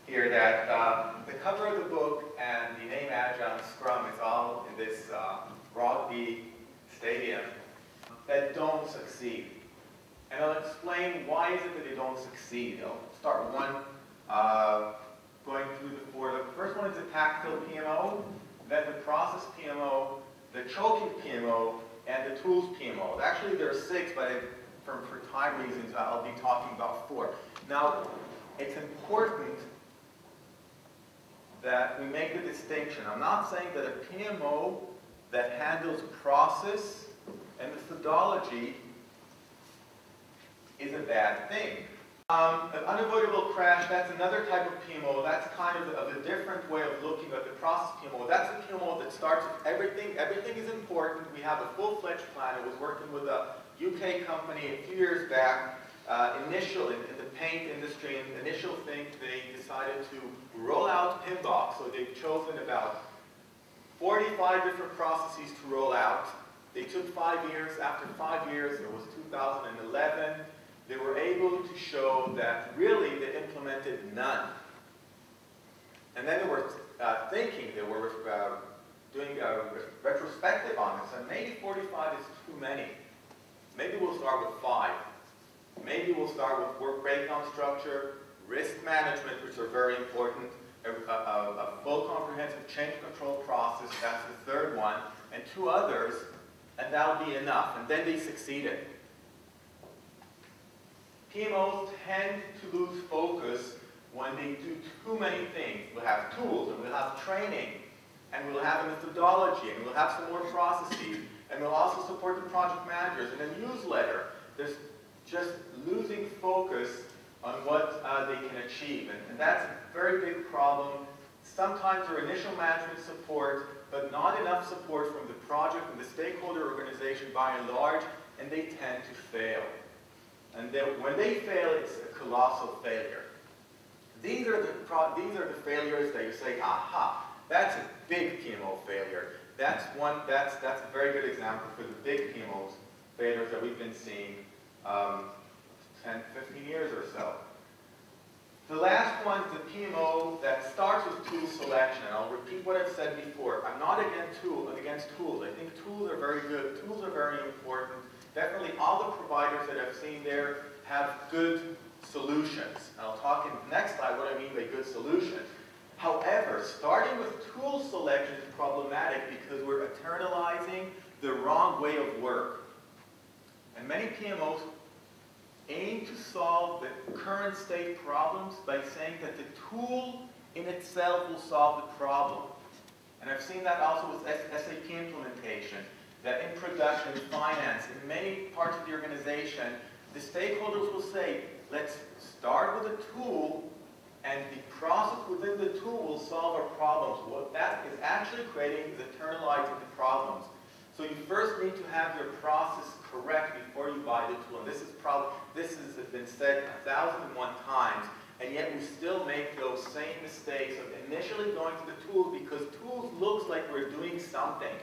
here that the cover of the book and the name Agile and Scrum is all in this rugby stadium that don't succeed. And I'll explain why is it that they don't succeed. I'll start with one, going through the four. The first one is the tactical PMO, then the process PMO, the choking PMO, and the tools PMO. Actually, there are six, but for time reasons, I'll be talking about four. Now, it's important that we make the distinction. I'm not saying that a PMO that handles process and methodology is a bad thing. An unavoidable crash, that's another type of PMO. That's kind of a different way of looking at the process PMO. That's a PMO that starts with everything. Everything is important. We have a full-fledged plan. I was working with a UK company a few years back. Initial, in the paint industry, and the initial thing, they decided to roll out Pinbox. So they've chosen about 45 different processes to roll out. They took 5 years. After 5 years, it was 2011, they were able to show that really they implemented none. And then they were thinking, they were doing a retrospective on this, and maybe 45 is too many. Maybe we'll start with 5. Maybe we'll start with work breakdown structure, risk management, which are very important, a full comprehensive change control process, that's the third one, and 2 others, and that'll be enough. And then they succeeded. PMOs tend to lose focus when they do too many things. We'll have tools, and we'll have training, and we'll have a methodology, and we'll have some more processes, and we'll also support the project managers in a newsletter. There's just losing focus on what they can achieve. And that's a very big problem. Sometimes there are initial management support, but not enough support from the project and the stakeholder organization by and large, and they tend to fail. And when they fail, it's a colossal failure. These are the failures that you say, aha, that's a big PMO failure. That's a very good example for the big PMOs failures that we've been seeing 10, 15 years or so. The last one is the PMO that starts with tool selection. I'll repeat what I've said before. I'm not against tools. I think tools are very good. Tools are very important. Definitely all the providers that I've seen there have good solutions. And I'll talk in the next slide what I mean by good solutions. However, starting with tool selection is problematic because we're internalizing the wrong way of work. And many PMOs aim to solve the current state problems by saying that the tool in itself will solve the problem. And I've seen that also with SAP implementation, that in production, in finance, in many parts of the organization, the stakeholders will say, let's start with a tool, and the process within the tool will solve our problems. What that is actually creating is internalizing the problems. So you first need to have your process correct before you buy the tool. And this has been said 1,001 times, and yet we still make those same mistakes of initially going to the tools because tools looks like we're doing something.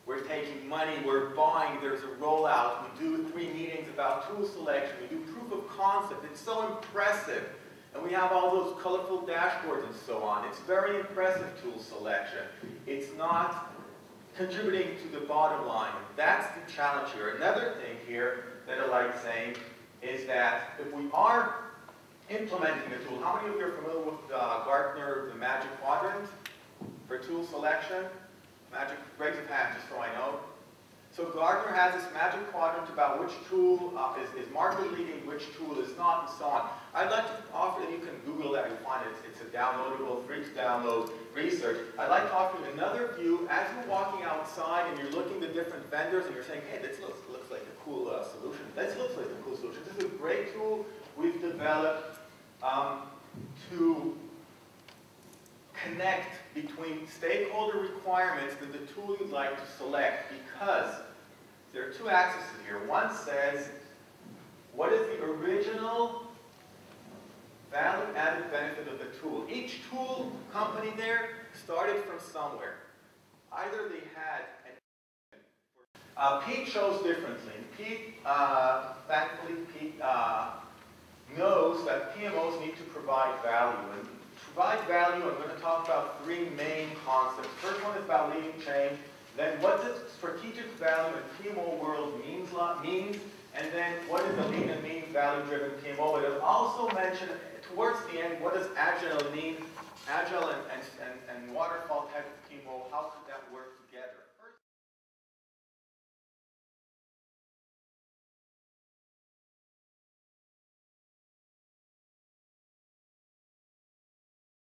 We're taking money, we're buying, there's a rollout, we do 3 meetings about tool selection, we do proof of concept. It's so impressive. And we have all those colorful dashboards and so on. It's very impressive tool selection. It's not contributing to the bottom line. That's the challenge here. Another thing here that I like saying is that if we are implementing a tool, how many of you are familiar with Gartner, the Magic Quadrant for tool selection? Magic, raise of hand just so I know. So Gartner has this Magic Quadrant about which tool is market leading, which tool is not, and so on. I'd like to offer, and you can Google that, you'll find it. It's a downloadable, free to download research. I'd like to offer you another view as you're walking outside and you're looking at different vendors and you're saying, hey, this looks like a cool solution. This looks like a cool solution. This is a great tool we've developed to connect between stakeholder requirements and the tool you'd like to select, because there are 2 axes here. One says, what is the original value-added benefit of the tool? Each tool company there started from somewhere. Either they had Pete chose differently. Pete, thankfully, Pete knows that PMOs need to provide value. And to provide value, I'm going to talk about three main concepts. First one is about leading change. Then what does strategic value in PMO world means, and then what is a lean and mean value-driven PMO. But it'll also mention, towards the end, what does Agile mean? Agile and waterfall type of PMO, how could that work